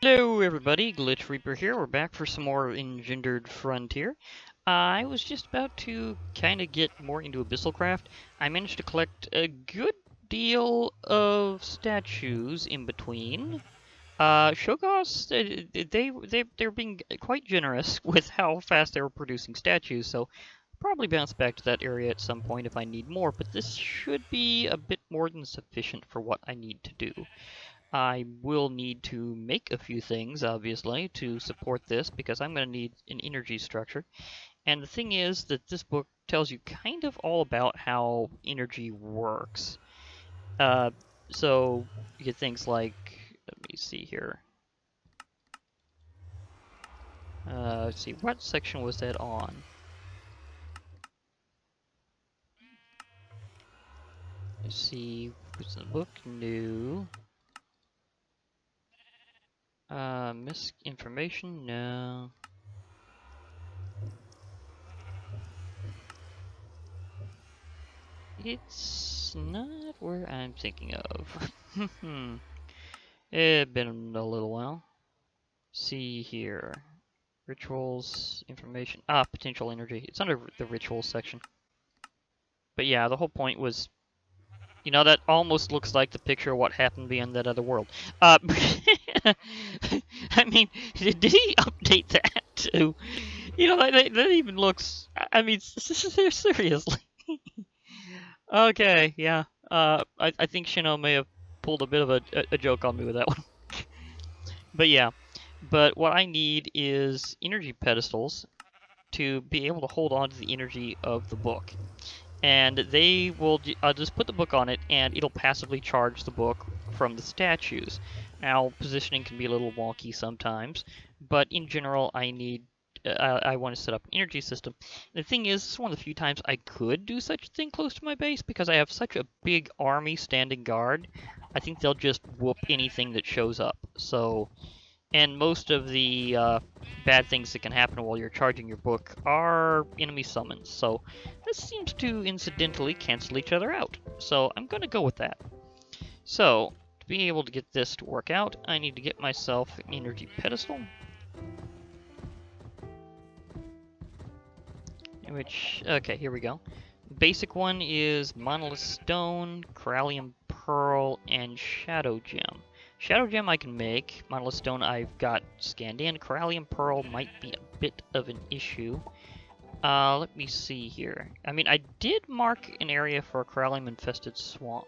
Hello everybody, Glitch Reaper here. We're back for some more Engendered Frontier. I was just about to kind of get more into Abyssalcraft. I managed to collect a good deal of statues in between. Shoggoths, they're being quite generous with how fast they were producing statues, so I'll probably bounce back to that area at some point if I need more, but this should be a bit more than sufficient for what I need to do. I will need to make a few things, obviously, to support this, because I'm going to need an energy structure. And the thing is that this book tells you kind of all about how energy works. So you get things like, let me see here. Let's see, what section was that on? Let's see, what's in the book? New. Misinformation? No. It's not where I'm thinking of. It's been a little while. See here. Rituals, information. Potential energy. It's under the rituals section. But yeah, the whole point was, you know, that almost looks like the picture of what happened beyond that other world. I mean, did he update that too? You know, that even looks, I mean, seriously. Okay, yeah. I think Shino may have pulled a bit of a joke on me with that one. But yeah. But what I need is energy pedestals to be able to hold on to the energy of the book. And they will just put the book on it, and it'll passively charge the book from the statues. Now, positioning can be a little wonky sometimes, but in general, I want to set up an energy system. The thing is, it's one of the few times I could do such a thing close to my base, because I have such a big army standing guard. I think they'll just whoop anything that shows up. So, and most of the bad things that can happen while you're charging your book are enemy summons. So this seems to incidentally cancel each other out. So I'm going to go with that. So to be able to get this to work out, I need to get myself an energy pedestal. Okay, here we go. Basic one is monolith stone, corallium pearl, and shadow gem. Shadow gem I can make. Monolith stone I've got scanned in. Corallium pearl might be a bit of an issue. Let me see here. I mean, I did mark an area for a corallium infested swamp.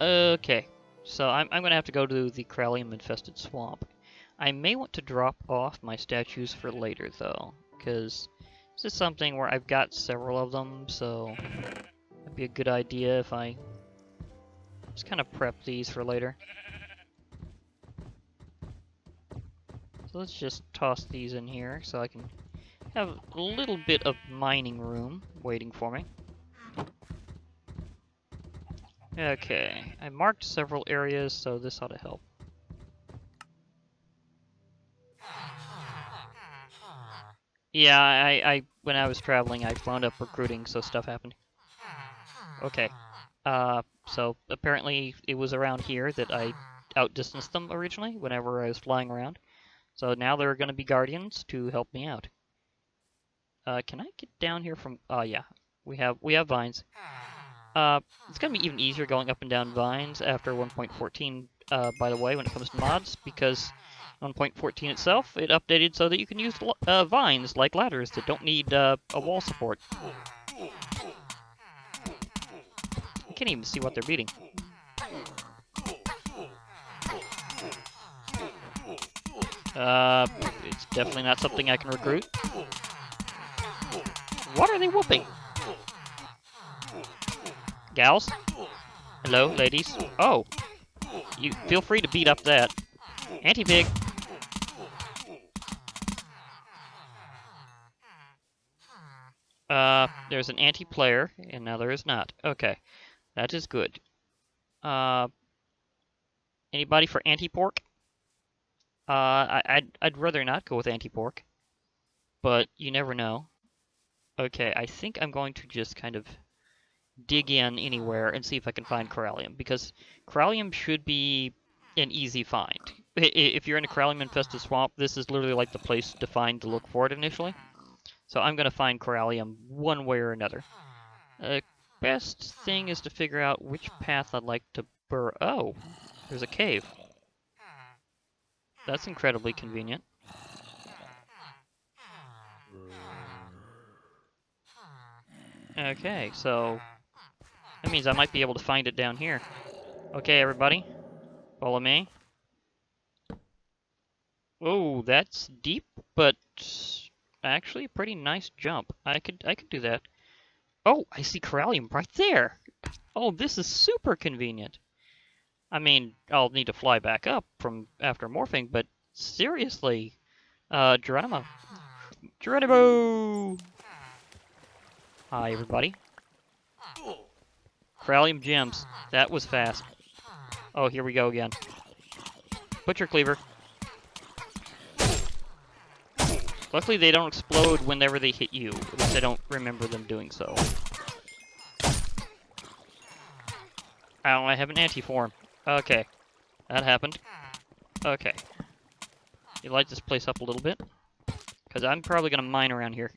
Okay, so I'm gonna have to go to the corallium infested swamp. I may want to drop off my statues for later though, because this is something where I've got several of them, so it'd be a good idea if I just kind of prep these for later. So let's just toss these in here so I can have a little bit of mining room waiting for me. Okay, I marked several areas, so this ought to help. Yeah, I when I was traveling, I wound up recruiting, so stuff happened. Okay. So apparently it was around here that I outdistanced them originally, whenever I was flying around. So now there are going to be guardians to help me out. Can I get down here from? Yeah, we have vines. It's gonna be even easier going up and down vines after 1.14. By the way, when it comes to mods, because 1.14 itself, it updated so that you can use vines like ladders that don't need a wall support. I can't even see what they're beating. It's definitely not something I can recruit. What are they whooping? Gals? Hello, ladies? Oh. You feel free to beat up that. Anti-pig! There's an anti-player, and now there is not. Okay. That is good. Anybody for anti-pork? I'd rather not go with anti-pork. But you never know. Okay, I think I'm going to just kind of dig in anywhere and see if I can find corallium, because corallium should be an easy find. If you're in a corallium-infested swamp, this is literally like the place to find to look for it initially. So I'm going to find corallium one way or another. Best thing is to figure out which path I'd like to burrow. Oh, there's a cave. That's incredibly convenient. Okay, so that means I might be able to find it down here. Okay, everybody, follow me. Oh, that's deep, but actually a pretty nice jump. I could do that. Oh, I see corallium right there. Oh, this is super convenient. I mean, I'll need to fly back up from after morphing, but seriously, Geronimo. Geronimo! Hi, everybody. Corallium gems. That was fast. Oh, here we go again. Butcher cleaver. Luckily, they don't explode whenever they hit you. At least I don't remember them doing so. Oh, I have an anti-form. Okay. That happened. Okay. You light this place up a little bit? Because I'm probably going to mine around here.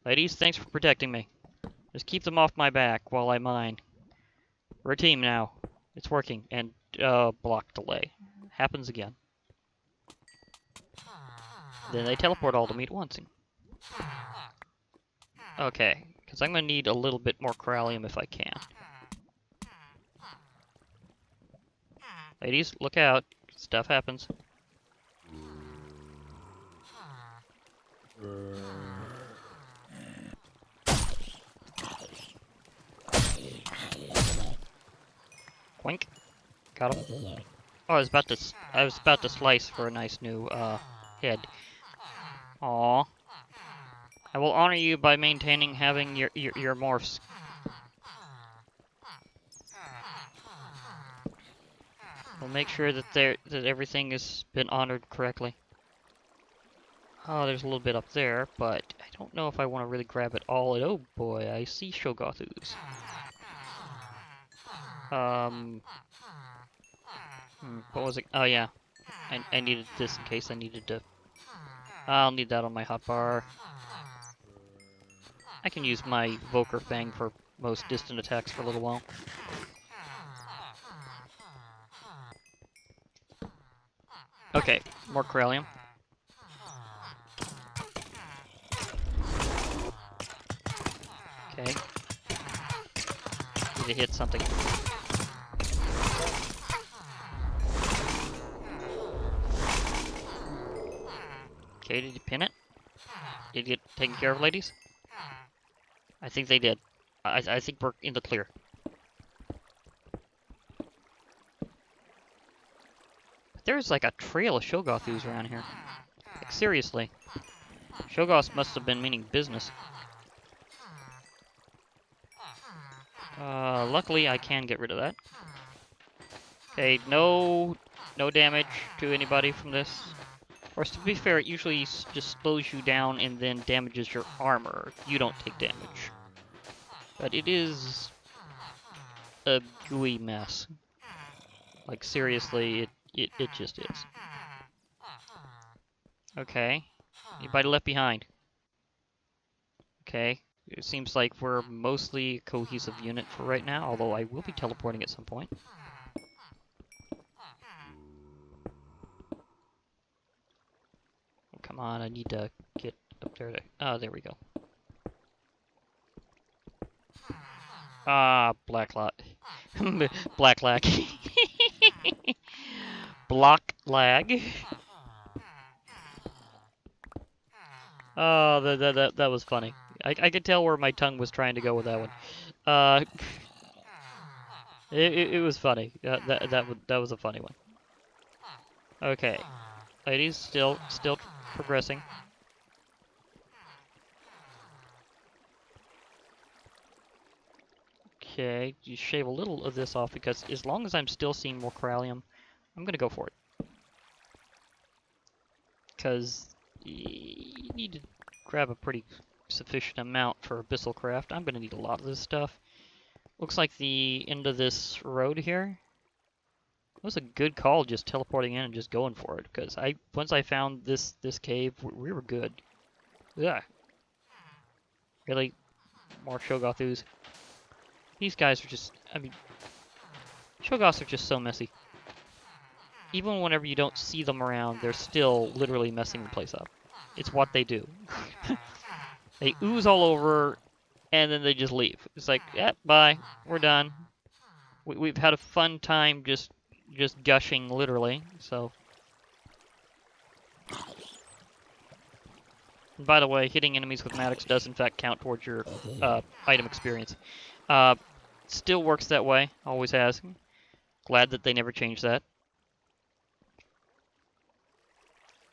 Ladies, thanks for protecting me. Just keep them off my back while I mine. We're a team now. It's working. And, block delay. Happens again. Then they teleport all to me at once. Okay, because I'm going to need a little bit more corallium if I can. Ladies, look out. Stuff happens. Quink. Got him. Oh, I was about to slice for a nice new head. Aw. I will honor you by maintaining having your morphs. We'll make sure that that everything has been honored correctly. Oh, there's a little bit up there, but I don't know if I want to really grab it all. Oh boy, I see Shogothus. What was it? Oh yeah, I needed this in case I needed to. I'll need that on my hotbar. I can use my Voker Fang for most distant attacks for a little while. Okay, more corallium. Okay. Need to hit something. Okay, did you pin it? Did you get taken care of, ladies? I think they did. I think we're in the clear. There's like a trail of Shogothus around here. Like, seriously. Shoggoths must have been meaning business. Luckily I can get rid of that. Okay, no damage to anybody from this. Or to be fair, it usually just slows you down and then damages your armor. You don't take damage. But it is a gooey mess. Like seriously, it just is. Okay. Anybody left behind? Okay. It seems like we're mostly a cohesive unit for right now, although I will be teleporting at some point. Oh, come on, I need to get up there. Oh, there we go. Ah, black lot. Black lag. Block lag. Oh, that was funny. I could tell where my tongue was trying to go with that one. It was funny. That was a funny one. Okay, ladies, still progressing. Okay, you shave a little of this off because as long as I'm still seeing more corallium, I'm gonna go for it. Because you need to grab a pretty sufficient amount for Abyssal Craft. I'm gonna need a lot of this stuff. looks like the end of this road here. It was a good call just teleporting in and just going for it, because once I found this cave, we were good. Yeah. Really? More Shogothus. These guys are just, I mean, Shogoths are just so messy. Even whenever you don't see them around, they're still literally messing the place up. It's what they do. They ooze all over, and then they just leave. It's like, yeah, bye, we're done. We've had a fun time just gushing, literally, so. And by the way, hitting enemies with Maddox does in fact count towards your item experience. Still works that way, always has. Glad that they never changed that.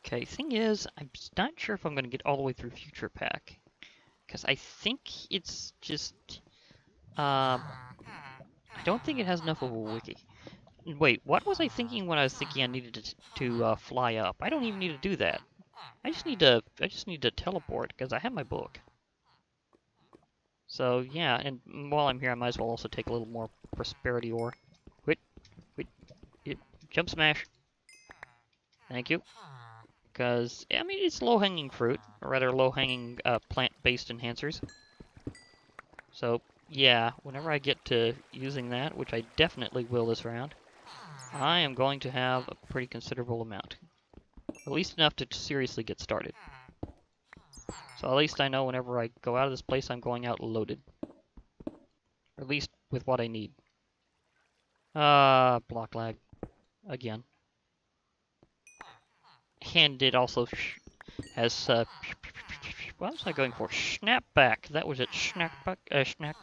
Okay, thing is, I'm not sure if I'm going to get all the way through Future Pack. Because I think it's just... I don't think it has enough of a wiki. Wait, what was I thinking when I was thinking I needed to fly up? I don't even need to do that. I just need to teleport, because I have my book. So, yeah, and while I'm here, I might as well also take a little more prosperity ore. Wait, jump smash. Thank you. Because, I mean, it's low-hanging fruit, or rather low-hanging plant-based enhancers. So, yeah, whenever I get to using that, which I definitely will this round, I am going to have a pretty considerable amount. At least enough to seriously get started. So at least I know whenever I go out of this place, I'm going out loaded. Or at least with what I need. Block lag. Again. And it also has, what was I going for? Snapback. That was it. Snapback. Snapback.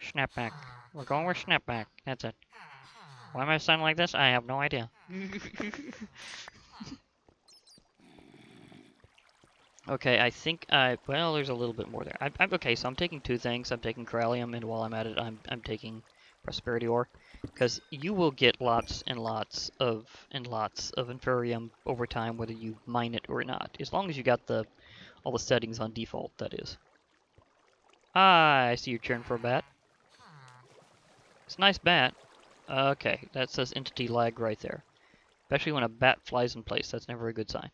Snapback. We're going with snapback. That's it. Why am I sounding like this? I have no idea. Okay, I think well, there's a little bit more there. Okay, so I'm taking two things. I'm taking Corallium, and while I'm at it, I'm taking Prosperity Ore. Because you will get lots and lots of Inferium over time, whether you mine it or not. As long as you got all the settings on default, that is. Ah, I see you're cheering for a bat. It's a nice bat. Okay, that says entity lag right there. Especially when a bat flies in place, that's never a good sign.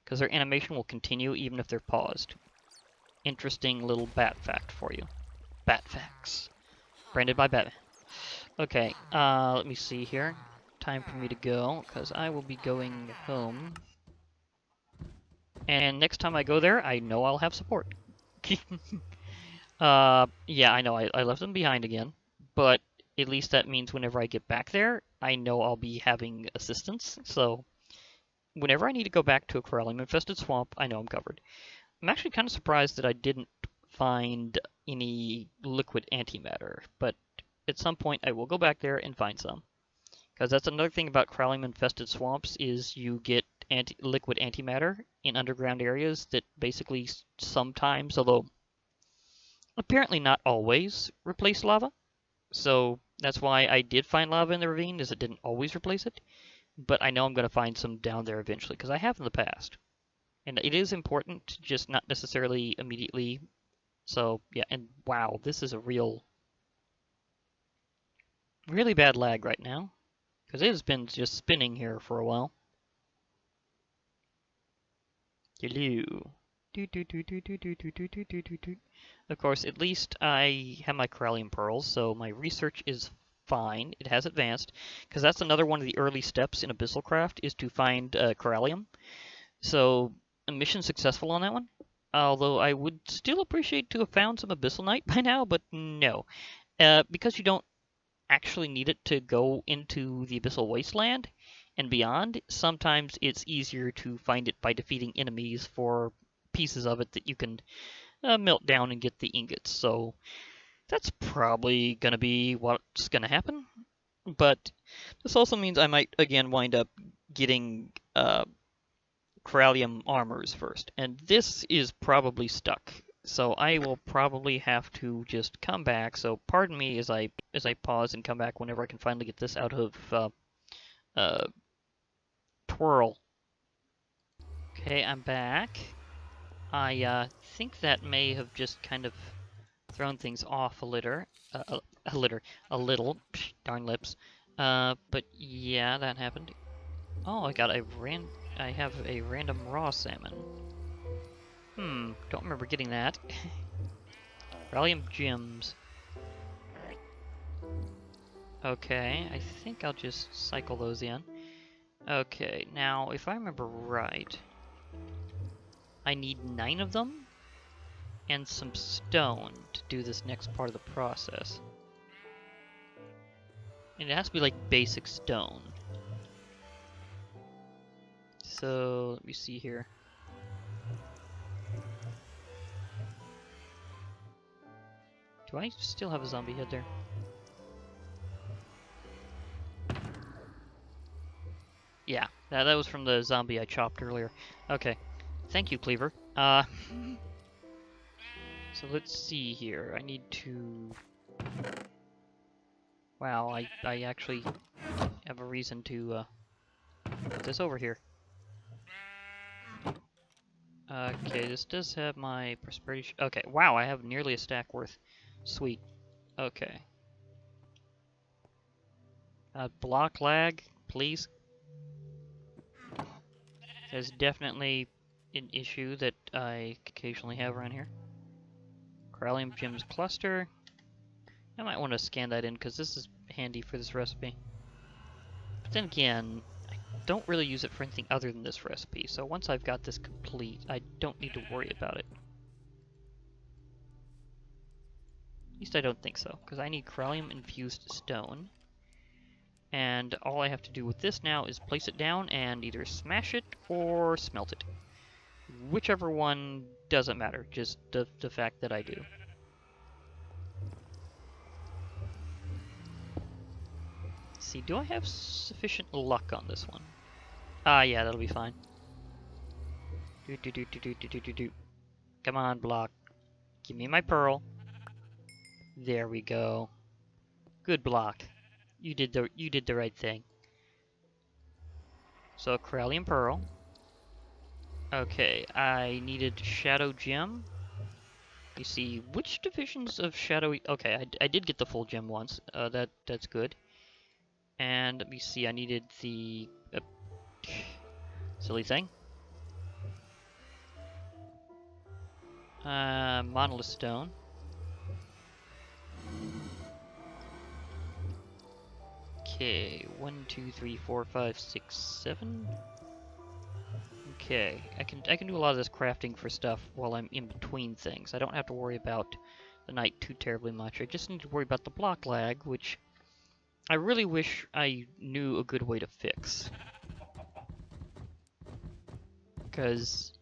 Because their animation will continue even if they're paused. Interesting little bat fact for you. Bat facts. Branded by Batman. Okay, let me see here. Time for me to go, because I will be going home. And next time I go there, I know I'll have support. Yeah, I know I left them behind again, but at least that means whenever I get back there, I know I'll be having assistance, so whenever I need to go back to a Corallium-infested swamp, I know I'm covered. I'm actually kind of surprised that I didn't find any liquid antimatter, but at some point I will go back there and find some. Because that's another thing about Corallium-infested swamps is you get liquid antimatter in underground areas that basically sometimes, although apparently not always, replace lava. So that's why I did find lava in the ravine, is it didn't always replace it. But I know I'm going to find some down there eventually, because I have in the past. And it is important, just not necessarily immediately. So, yeah, and wow, this is a really bad lag right now. Because it has been just spinning here for a while. Hello. Of course, at least I have my Corallium Pearls, so my research is fine. It has advanced, because that's another one of the early steps in Abyssal Craft, is to find Corallium. So, a mission successful on that one. Although I would still appreciate to have found some Abyssalnite by now, but no. Because you don't actually need it to go into the Abyssal Wasteland and beyond, sometimes it's easier to find it by defeating enemies for pieces of it that you can melt down and get the ingots. So that's probably going to be what's going to happen. But this also means I might again wind up getting Corallium armors first. And this is probably stuck. So I will probably have to just come back. So pardon me as I pause and come back whenever I can finally get this out of Twirl. Okay, I'm back. I think that may have just kind of thrown things off a litter, a litter, a little. Psh, darn lips. But yeah, that happened. Oh, I have a random raw salmon. Don't remember getting that. Rallium gems. Okay, I think I'll just cycle those in. Okay, now if I remember right, I need 9 of them and some stone to do this next part of the process. And it has to be like basic stone. So, let me see here. Do I still have a zombie head there? Yeah, that was from the zombie I chopped earlier. Okay. Thank you, Cleaver. So let's see here. I need to... Wow, I actually have a reason to put this over here. Okay, this does have my prosperity... Okay, wow, I have nearly a stack worth. Sweet. Okay. Block lag, please. There's definitely an issue that I occasionally have around here. Corallium Gems Cluster. I might want to scan that in because this is handy for this recipe. But then again, I don't really use it for anything other than this recipe, so once I've got this complete, I don't need to worry about it. At least I don't think so, because I need Corallium infused stone. And all I have to do with this now is place it down and either smash it or smelt it. Whichever one doesn't matter, just the fact that I do. Let's see, do I have sufficient luck on this one? Ah, yeah, that'll be fine. Do. Come on, block. Give me my pearl. There we go. Good block. You did the right thing. So Corallium Pearl. Okay, I needed Shadow Gem. You see, which divisions of Shadowy... Okay, I did get the full gem once. That's good. And let me see, I needed the... silly thing. Monolith Stone. Okay, 1, 2, 3, 4, 5, 6, 7. Okay, I can do a lot of this crafting for stuff while I'm in between things. I don't have to worry about the night too terribly much. I just need to worry about the block lag, which I really wish I knew a good way to fix. Because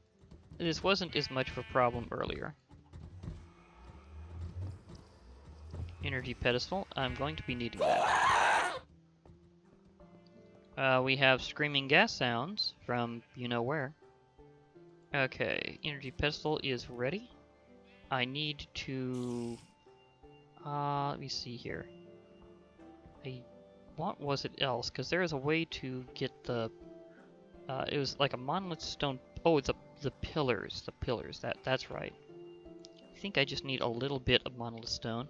this wasn't as much of a problem earlier. Energy pedestal, I'm going to be needing that. We have screaming gas sounds from you-know-where. Okay, energy pedestal is ready. I need to... let me see here. What was it else? Because there is a way to get the... it was like a monolith stone... Oh, it's the pillars. The pillars, that's right. I think I just need a little bit of monolith stone.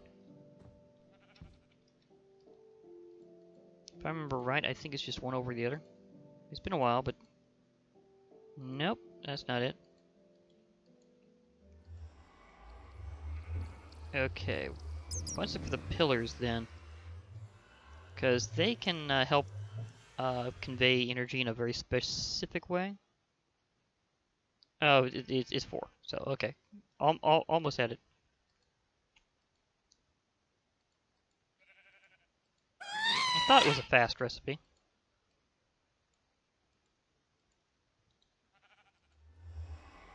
If I remember right, I think it's just one over the other. It's been a while, but... Nope, that's not it. Okay, let's look for the pillars then. Because they can help convey energy in a very specific way. Oh, it's 4, so okay. Almost at it. I thought it was a fast recipe.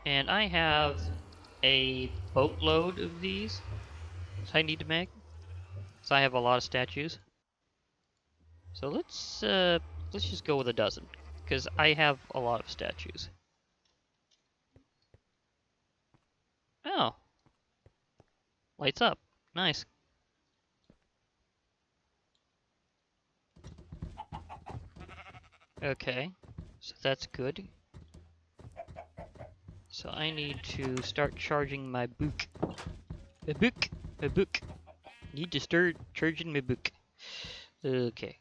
And I have a boatload of these I need to make. So I have a lot of statues. So let's just go with a dozen, because I have a lot of statues. Oh. Lights up. Nice. Okay. So that's good. so I need to start charging my book. My book! My book! Need to start charging my book. Okay.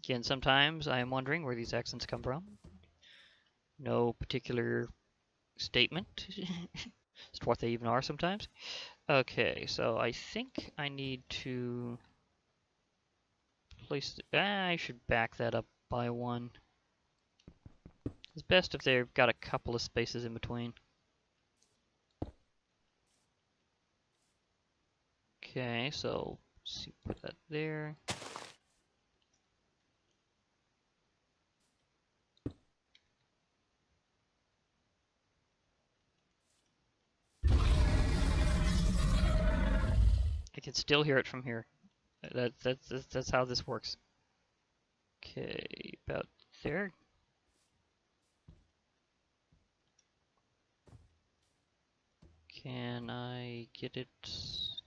Again, sometimes I am wondering where these accents come from. No particular statement. Just what they even are sometimes. Okay, so I think I need to place... I should back that up by one. It's best if they've got a couple of spaces in between. Okay, so let's see, put that there. I can still hear it from here. That's how this works. Okay, about there. Can I get it?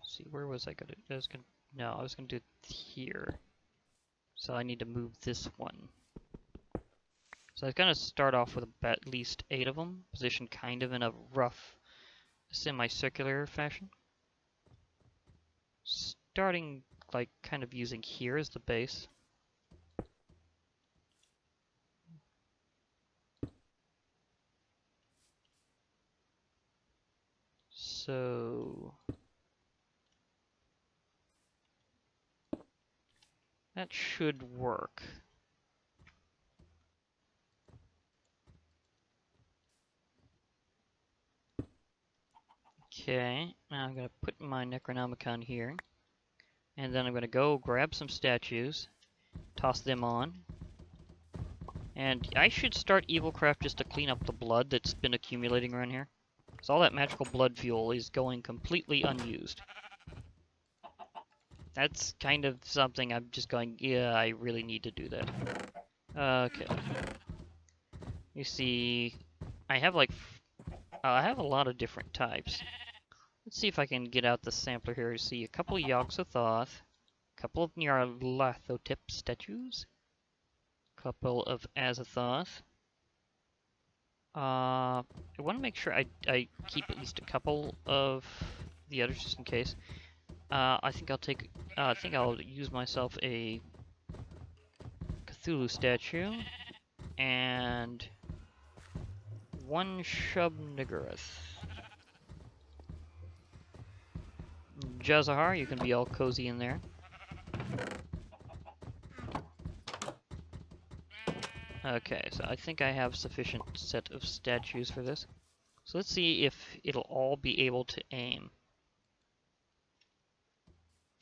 See, where was I gonna? No, I was gonna do it here. So I need to move this one. So I was gonna start off with at least 8 of them, positioned kind of in a rough, semicircular fashion. Starting like kind of using here as the base. So that should work. Okay, now I'm gonna put my Necronomicon here. And then I'm gonna go grab some statues, toss them on. And I should start Evilcraft just to clean up the blood that's been accumulating around here. So all that magical blood fuel is going completely unused. That's kind of something I'm just going, yeah, I really need to do that. Okay. You see, I have like, I have a lot of different types. Let's see if I can get out the sampler here to see a couple of Yogg-Sothoth, a couple of Nyarlathotep statues, a couple of Azathoth. I want to make sure I keep at least a couple of the others just in case. I think I'll take. I think I'll use myself a Cthulhu statue and one Shub-Niggurath. Jazahar, you can be all cozy in there. Okay, so I think I have sufficient set of statues for this. So let's see if it'll all be able to aim.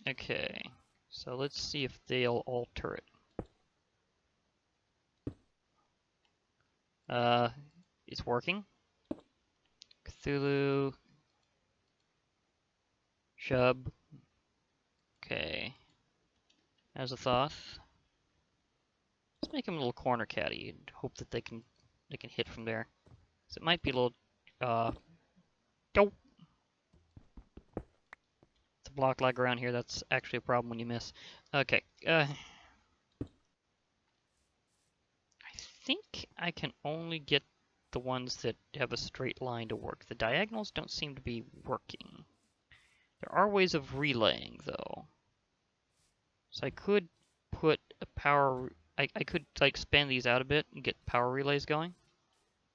Okay, so let's see if they'll all turret. It's working. Cthulhu. Shub. Okay. Azathoth. Let's make him a little corner caddy and hope that they can hit from there. So it might be a little Dope. It's a block lag around here, that's actually a problem when you miss. Okay. I think I can only get the ones that have a straight line to work. The diagonals don't seem to be working. There are ways of relaying, though. So I could put a power... I could, like, span these out a bit and get power relays going.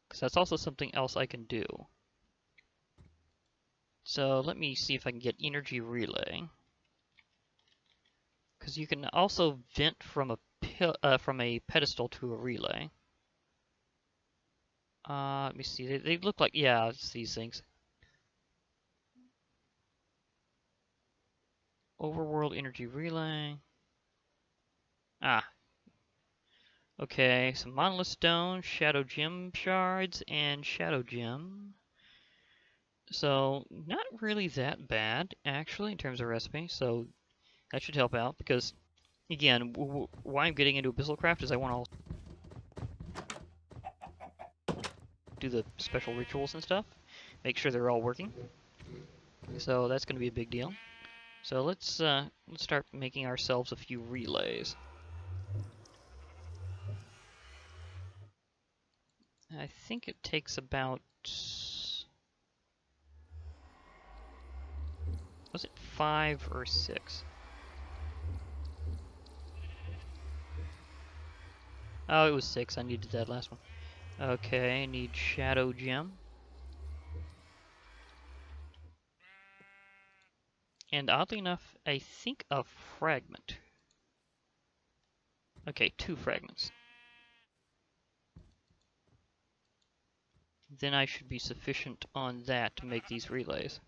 Because that's also something else I can do. So let me see if I can get energy relay. Because you can also vent from a pedestal to a relay. Let me see. They look like, yeah, it's these things. Overworld energy relay. Ah. Okay, some monolith stone, shadow gem shards, and shadow gem. So, not really that bad, actually, in terms of recipe. So, that should help out, because, again, why I'm getting into Abyssal Craft is I want to do the special rituals and stuff. Make sure they're all working. So, that's going to be a big deal. So, let's start making ourselves a few relays. I think it takes about Was it 5 or 6? Oh, it was 6. I needed that last one. Okay, I need Shadow Gem. And oddly enough, I think a fragment. Okay, 2 fragments. Then I should be sufficient on that to make these relays.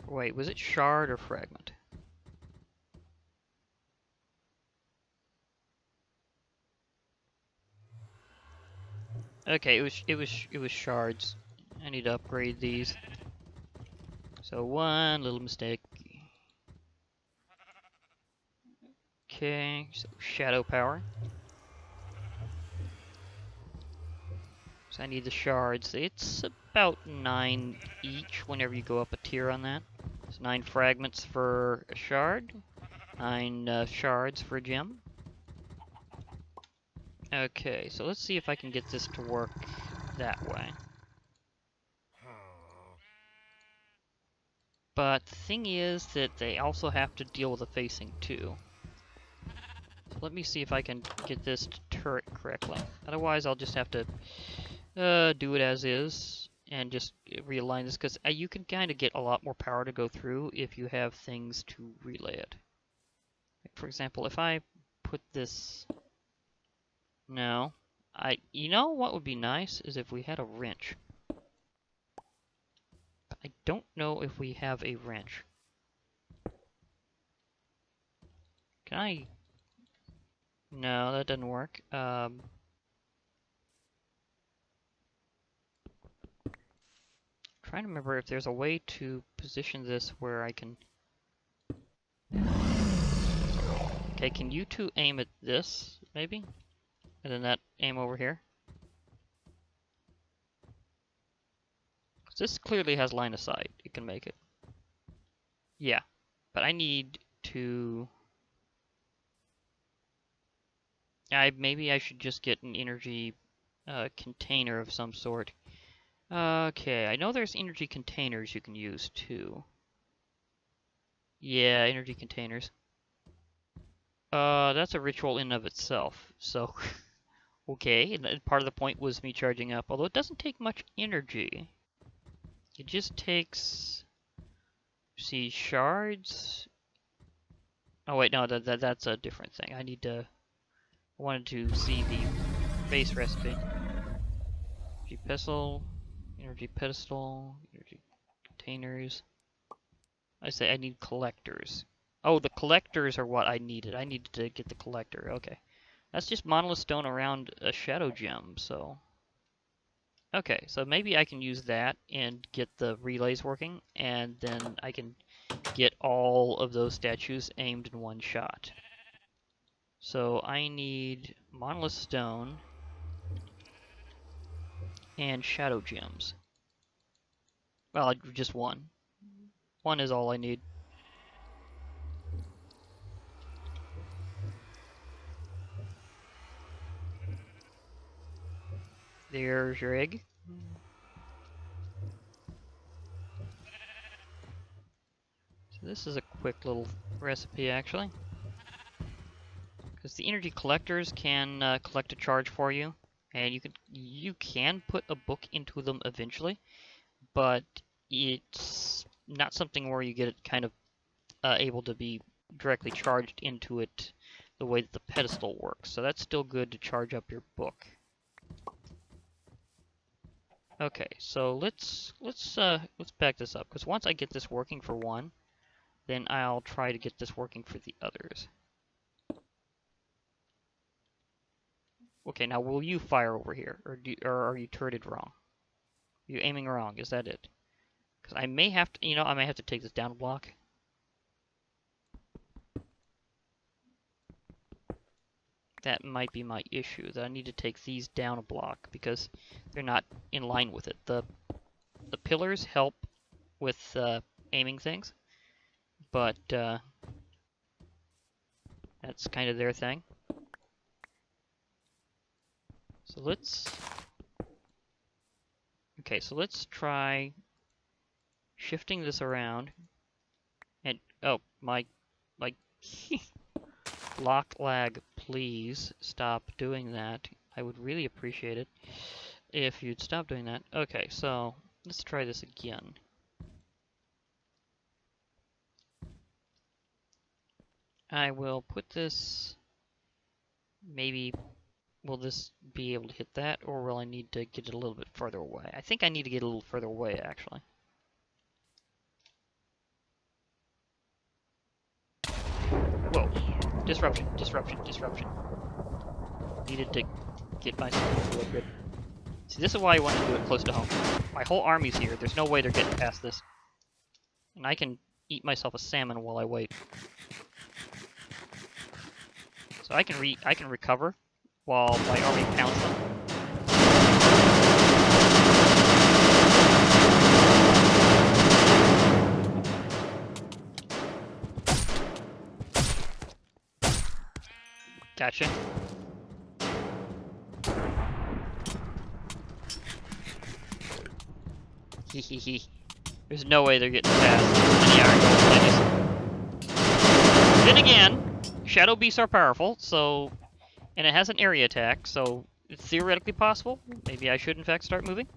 Wait, was it shard or fragment? Okay, it was shards. I need to upgrade these. So one little mistake. Okay, so shadow power. So I need the shards. It's about 9 each whenever you go up a tier on that. So 9 fragments for a shard, 9 shards for a gem. Okay, so let's see if I can get this to work that way. But the thing is that they also have to deal with the facing too. So let me see if I can get this to turret correctly. Otherwise I'll just have to do it as is and just realign this, because you can kind of get a lot more power to go through if you have things to relay it. Like for example, if I put this... No. You know what would be nice is if we had a wrench. But I don't know if we have a wrench. Can I... No, that doesn't work. Trying to remember if there's a way to position this where I can... Okay, can you two aim at this, maybe? And then that aim over here? Because this clearly has line of sight. You can make it. Yeah, but I need to... maybe I should just get an energy container of some sort. Okay, I know there's energy containers you can use too. Yeah, energy containers. That's a ritual in and of itself, so... Okay, and part of the point was me charging up, although it doesn't take much energy. It just takes... See, shards... Oh wait, no, that's a different thing. I need to... I wanted to see the base recipe. Energy pedestal, energy containers. I say I need collectors. Oh, the collectors are what I needed. I needed to get the collector. Okay. That's just monolith stone around a shadow gem, so... Okay, so maybe I can use that and get the relays working, and then I can get all of those statues aimed in one shot. So I need monolith stone and shadow gems. Well, just one. One is all I need. There's your egg. So this is a quick little recipe, actually. Because the energy collectors can collect a charge for you, and you can put a book into them eventually, but it's not something where you get it kind of able to be directly charged into it the way that the pedestal works. So that's still good to charge up your book. Okay, so let's back this up, because once I get this working for one, then I'll try to get this working for the others. Okay, now will you fire over here, or are you turreted wrong? Are you aiming wrong? Is that it? Because I may have to, I may have to take this down a block. That might be my issue, that I need to take these down a block because they're not in line with it. The pillars help with aiming things, but That's kind of their thing. So let's... Okay, so let's try shifting this around. And, oh, my lock lag, please stop doing that. I would really appreciate it if you'd stop doing that. Okay, so let's try this again. I will put this, maybe, will this be able to hit that, or will I need to get it a little bit further away? I think I need to get a little further away, actually. Whoa. Disruption, disruption, disruption. Needed to get myself into a good... See, this is why I want to do it close to home. My whole army's here. There's no way they're getting past this. And I can eat myself a salmon while I wait. So I can recover while my army pounds them. Gotcha. Hehehe. There's no way they're getting past. Then again, shadow beasts are powerful, so, and it has an area attack, so it's theoretically possible. Maybe I should in fact start moving.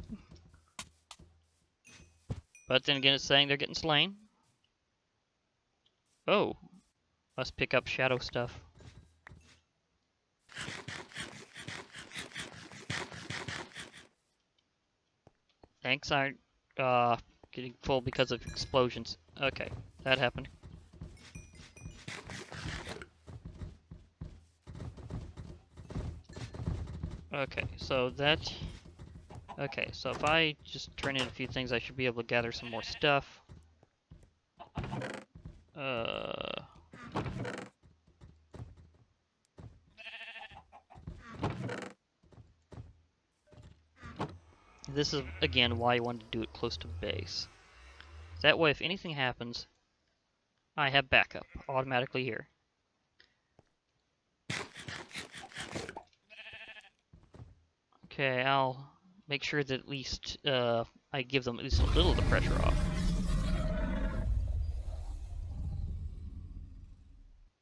But then again, it's saying they're getting slain. Oh, must pick up shadow stuff. Tanks aren't getting full because of explosions. Okay, that happened. Okay, so that... Okay, so if I just turn in a few things, I should be able to gather some more stuff. This is, again, why I wanted to do it close to base. That way, if anything happens, I have backup automatically here. Okay, I'll make sure that at least I give them at least a little of the pressure off.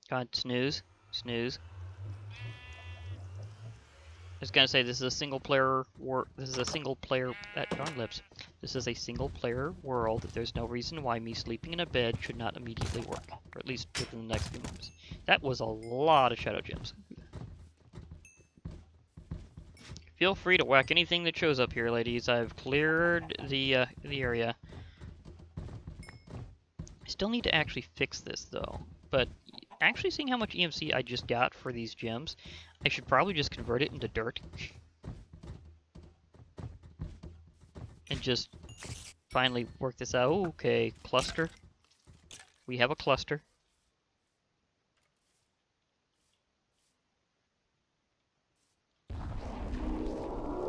God, snooze. Snooze. I was gonna say this is a single player this is a single player darn lips. This is a single player world. There's no reason why me sleeping in a bed should not immediately work. Or at least within the next few months. That was a lot of shadow gems. Feel free to whack anything that shows up here, ladies. I've cleared the area. I still need to actually fix this though. But actually seeing how much EMC I just got for these gems, I should probably just convert it into dirt. And just finally work this out. Ooh, okay, cluster. We have a cluster.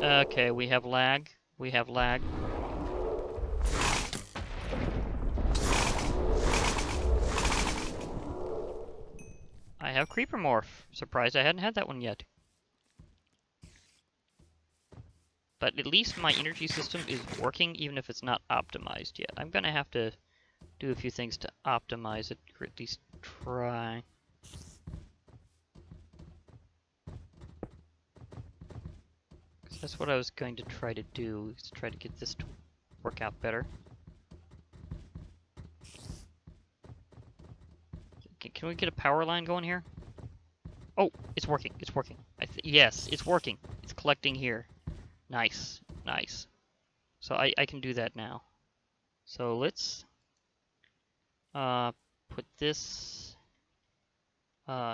Okay, we have lag. We have lag. I have Creeper Morph. Surprised I hadn't had that one yet. But at least my energy system is working, even if it's not optimized yet. I'm gonna have to do a few things to optimize it, or at least try. That's what I was going to try to do, is try to get this to work out better. Can we get a power line going here? Oh, it's working, it's working. Yes, it's working. It's collecting here. Nice, nice. So I can do that now. So let's put this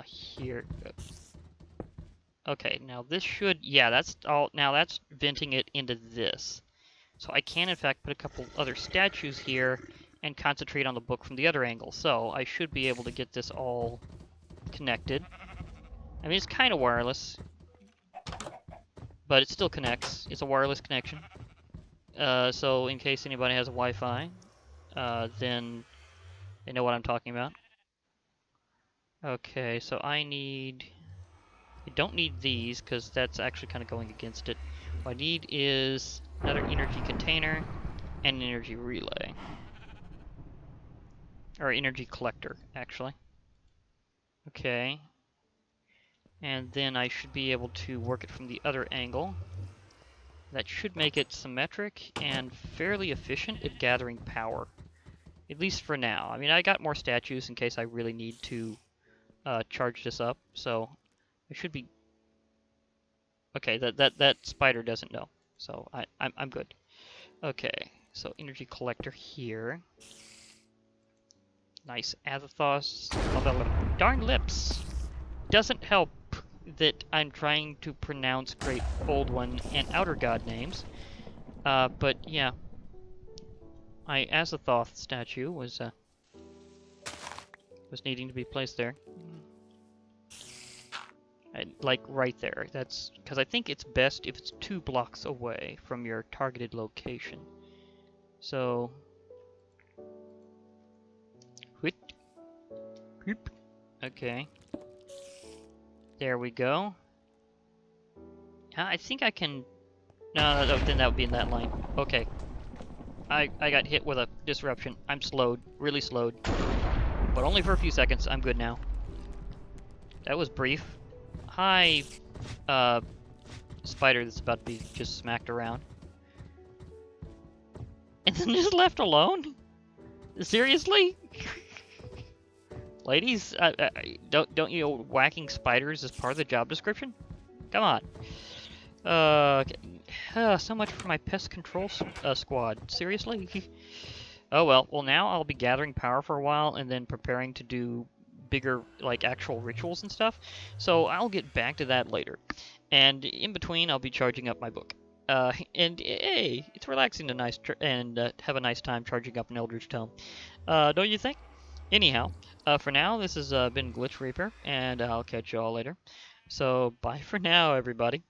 here. Okay, now this should, yeah, that's all, now that's venting it into this. So I can in fact put a couple other statues here and concentrate on the book from the other angle. So I should be able to get this all connected. I mean, it's kind of wireless, but it still connects. It's a wireless connection. So in case anybody has a Wi-Fi, then they know what I'm talking about. Okay, so I don't need these because that's actually kind of going against it. What I need is another energy container and an energy relay. Or energy collector, actually. Okay. And then I should be able to work it from the other angle. That should make it symmetric and fairly efficient at gathering power. At least for now. I mean, I got more statues in case I really need to charge this up, so it should be... Okay, that spider doesn't know, so I'm good. Okay, so energy collector here. Nice Azathos. Darn lips! Doesn't help that I'm trying to pronounce Great Old One and Outer God names. But yeah. My Azathoth statue was needing to be placed there. Like right there. That's because I think it's best if it's 2 blocks away from your targeted location. So, okay. There we go. I think I can... No, then that would be in that line. Okay. I got hit with a disruption. I'm slowed. Really slowed. But only for a few seconds. I'm good now. That was brief. Hi, spider that's about to be just smacked around. And then just left alone? Seriously? Ladies, don't you know whacking spiders is part of the job description? Come on. Okay. So much for my pest control squad. Seriously? Oh well. Well, now I'll be gathering power for a while and then preparing to do bigger, like, actual rituals and stuff. So I'll get back to that later. And in between, I'll be charging up my book. And hey, it's relaxing to have a nice time charging up an Eldritch Tome. Don't you think? Anyhow, for now, this has been Glitch Reaper, and I'll catch you all later. So, bye for now, everybody.